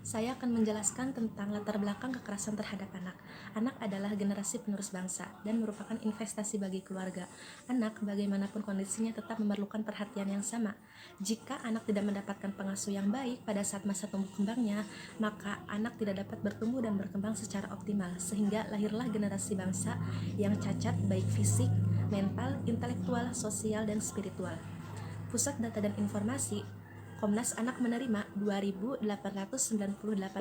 Saya akan menjelaskan tentang latar belakang kekerasan terhadap anak. Anak adalah generasi penerus bangsa dan merupakan investasi bagi keluarga. Anak, bagaimanapun kondisinya, tetap memerlukan perhatian yang sama. Jika anak tidak mendapatkan pengasuh yang baik pada saat masa tumbuh kembangnya, maka anak tidak dapat bertumbuh dan berkembang secara optimal, sehingga lahirlah generasi bangsa yang cacat baik fisik, mental, intelektual, sosial, dan spiritual. Pusat Data dan Informasi Komnas Anak menerima 2.898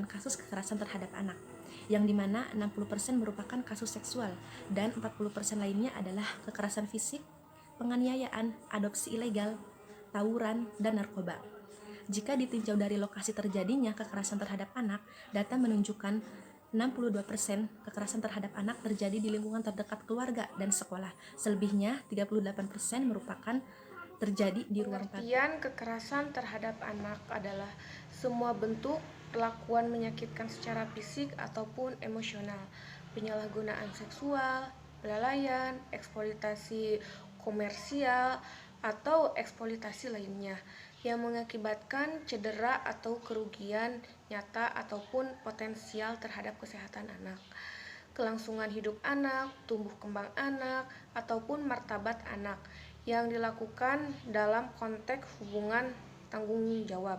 kasus kekerasan terhadap anak, yang dimana 60% merupakan kasus seksual dan 40% lainnya adalah kekerasan fisik, penganiayaan, adopsi ilegal, tawuran, dan narkoba. Jika ditinjau dari lokasi terjadinya kekerasan terhadap anak, data menunjukkan 62% kekerasan terhadap anak terjadi di lingkungan terdekat keluarga dan sekolah. Selebihnya, 38% merupakan terjadi di ruang tamu. Pengertian kekerasan terhadap anak adalah semua bentuk perlakuan menyakitkan secara fisik ataupun emosional, penyalahgunaan seksual, kelalaian, eksploitasi komersial, atau eksploitasi lainnya yang mengakibatkan cedera atau kerugian nyata ataupun potensial terhadap kesehatan anak, kelangsungan hidup anak, tumbuh kembang anak, ataupun martabat anak yang dilakukan dalam konteks hubungan tanggung jawab,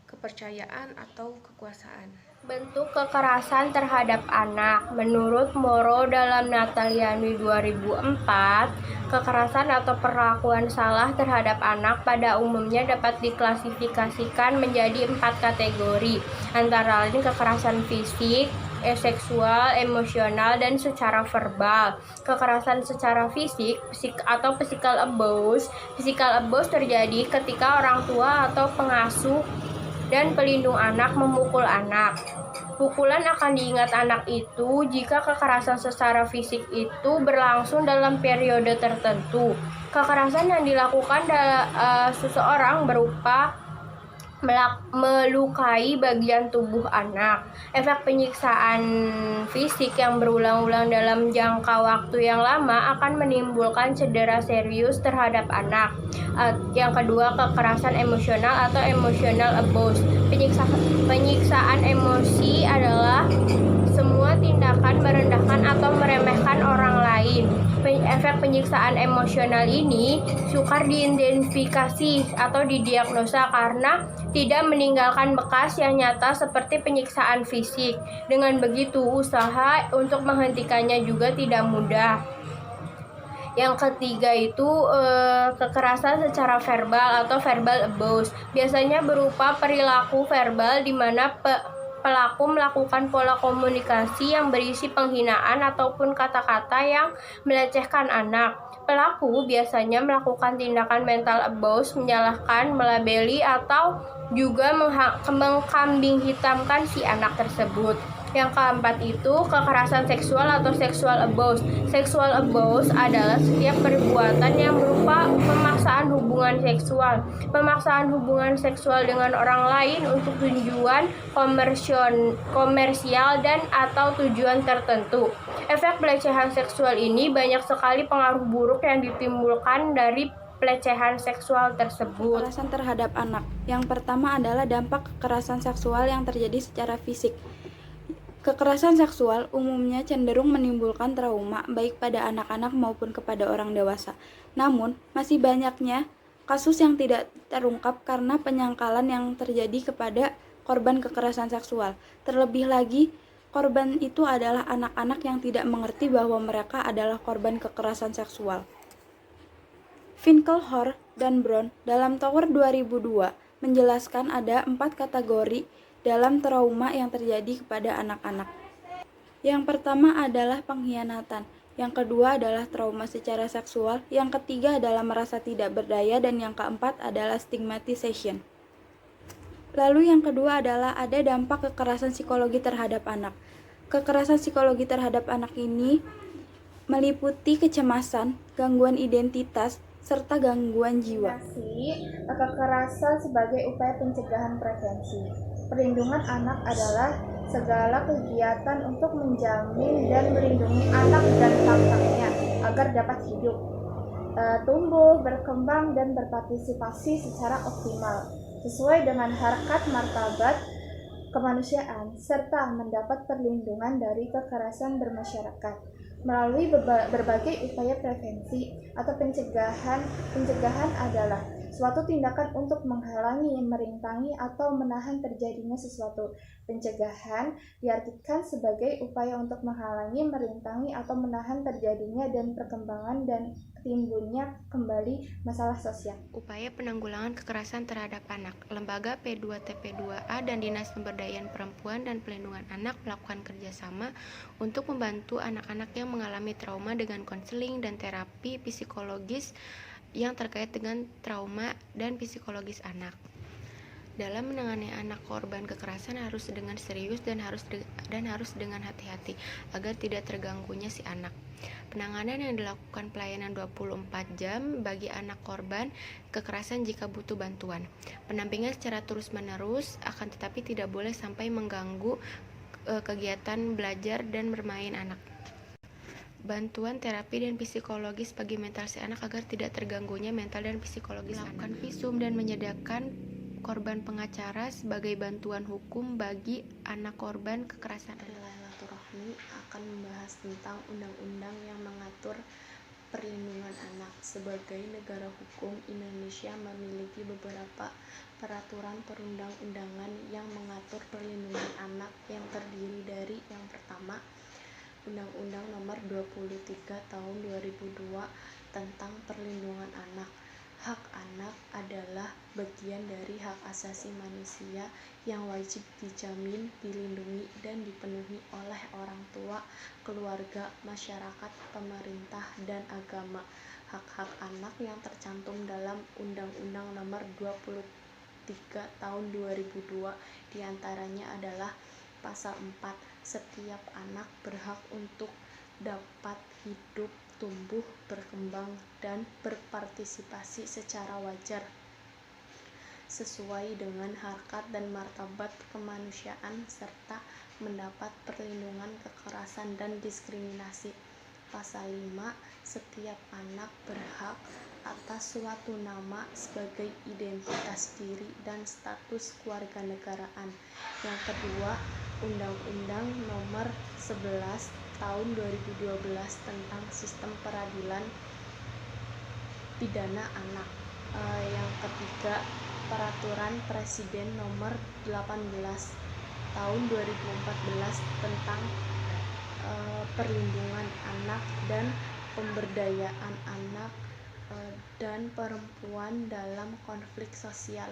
kepercayaan, atau kekuasaan. Bentuk kekerasan terhadap anak. Menurut Moro dalam Nataliani 2004, kekerasan atau perlakuan salah terhadap anak pada umumnya dapat diklasifikasikan menjadi 4 kategori, antara lain kekerasan fisik, seksual, emosional, dan secara verbal. Kekerasan secara fisik atau physical abuse. Physical abuse terjadi ketika orang tua atau pengasuh dan pelindung anak memukul anak. Pukulan akan diingat anak itu jika kekerasan secara fisik itu berlangsung dalam periode tertentu. Kekerasan yang dilakukan seseorang berupa melukai bagian tubuh anak. Efek penyiksaan fisik yang berulang-ulang dalam jangka waktu yang lama akan menimbulkan cedera serius terhadap anak. Yang kedua, kekerasan emosional atau emotional abuse. Penyiksaan emosi adalah semua tindakan merendahkan atau meremehkan orang lain. Efek penyiksaan emosional ini sukar diidentifikasi atau didiagnosa karena tidak meninggalkan bekas yang nyata seperti penyiksaan fisik. Dengan begitu, usaha untuk menghentikannya juga tidak mudah. Yang ketiga itu kekerasan secara verbal atau verbal abuse. Biasanya berupa perilaku verbal di mana pelaku melakukan pola komunikasi yang berisi penghinaan ataupun kata-kata yang melecehkan anak. Pelaku biasanya melakukan tindakan mental abuse, menyalahkan, melabeli, atau juga mengkambing hitamkan si anak tersebut. Yang keempat itu kekerasan seksual atau sexual abuse. Sexual abuse adalah setiap perbuatan yang berupa pemaksaan hubungan seksual. Pemaksaan hubungan seksual dengan orang lain untuk tujuan komersial dan atau tujuan tertentu. Efek pelecehan seksual ini banyak sekali pengaruh buruk yang ditimbulkan dari pelecehan seksual tersebut. Kekerasan terhadap anak. Yang pertama adalah dampak kekerasan seksual yang terjadi secara fisik. Kekerasan seksual umumnya cenderung menimbulkan trauma baik pada anak-anak maupun kepada orang dewasa. Namun, masih banyaknya kasus yang tidak terungkap karena penyangkalan yang terjadi kepada korban kekerasan seksual. Terlebih lagi, korban itu adalah anak-anak yang tidak mengerti bahwa mereka adalah korban kekerasan seksual. Finkelhor dan Brown dalam Tower 2002 menjelaskan ada 4 kategori dalam trauma yang terjadi kepada anak-anak. Yang pertama adalah pengkhianatan, yang kedua adalah trauma secara seksual, yang ketiga adalah merasa tidak berdaya, dan yang keempat adalah stigmatization. Lalu yang kedua adalah ada dampak kekerasan psikologi terhadap anak. Kekerasan psikologi terhadap anak ini meliputi kecemasan, gangguan identitas, serta gangguan jiwa. Kekerasan sebagai upaya pencegahan prevensi. Perlindungan anak adalah segala kegiatan untuk menjamin dan melindungi anak dan kakaknya agar dapat hidup, tumbuh, berkembang, dan berpartisipasi secara optimal sesuai dengan harkat martabat kemanusiaan, serta mendapat perlindungan dari kekerasan bermasyarakat. Melalui berbagai upaya prevensi atau pencegahan adalah suatu tindakan untuk menghalangi, merintangi, atau menahan terjadinya sesuatu. Pencegahan diartikan sebagai upaya untuk menghalangi, merintangi, atau menahan terjadinya dan perkembangan dan timbulnya kembali masalah sosial. Upaya penanggulangan kekerasan terhadap anak. Lembaga P2TP2A dan Dinas Pemberdayaan Perempuan dan Pelindungan Anak melakukan kerjasama untuk membantu anak-anak yang mengalami trauma dengan konseling dan terapi psikologis yang terkait dengan trauma dan psikologis anak. Dalam menangani anak korban kekerasan harus dengan serius dan harus dengan hati-hati agar tidak terganggunya si anak. Penanganan yang dilakukan pelayanan 24 jam bagi anak korban kekerasan jika butuh bantuan. Pendampingan secara terus-menerus akan tetapi tidak boleh sampai mengganggu kegiatan belajar dan bermain anak. Bantuan terapi dan psikologis bagi mental si anak agar tidak terganggunya mental dan psikologis anak. Melakukan visum dan menyediakan korban pengacara sebagai bantuan hukum bagi anak korban kekerasan. Silaturahmi akan membahas tentang undang-undang yang mengatur perlindungan anak. Sebagai negara hukum, Indonesia memiliki beberapa peraturan perundang-undangan yang mengatur perlindungan anak yang terdiri dari yang pertama, Undang-Undang Nomor 23 Tahun 2002 tentang Perlindungan Anak. Hak anak adalah bagian dari hak asasi manusia yang wajib dijamin, dilindungi, dan dipenuhi oleh orang tua, keluarga, masyarakat, pemerintah, dan agama. Hak-hak anak yang tercantum dalam Undang-Undang Nomor 23 Tahun 2002 diantaranya adalah Pasal 4, setiap anak berhak untuk dapat hidup, tumbuh, berkembang, dan berpartisipasi secara wajar sesuai dengan harkat dan martabat kemanusiaan serta mendapat perlindungan kekerasan dan diskriminasi. Pasal 5, setiap anak berhak atas suatu nama sebagai identitas diri dan status kewarganegaraan. Yang kedua, Undang-Undang Nomor 11 Tahun 2012 tentang Sistem Peradilan Pidana Anak. Yang ketiga, Peraturan Presiden Nomor 18 Tahun 2014 tentang perlindungan anak dan pemberdayaan anak dan perempuan dalam konflik sosial.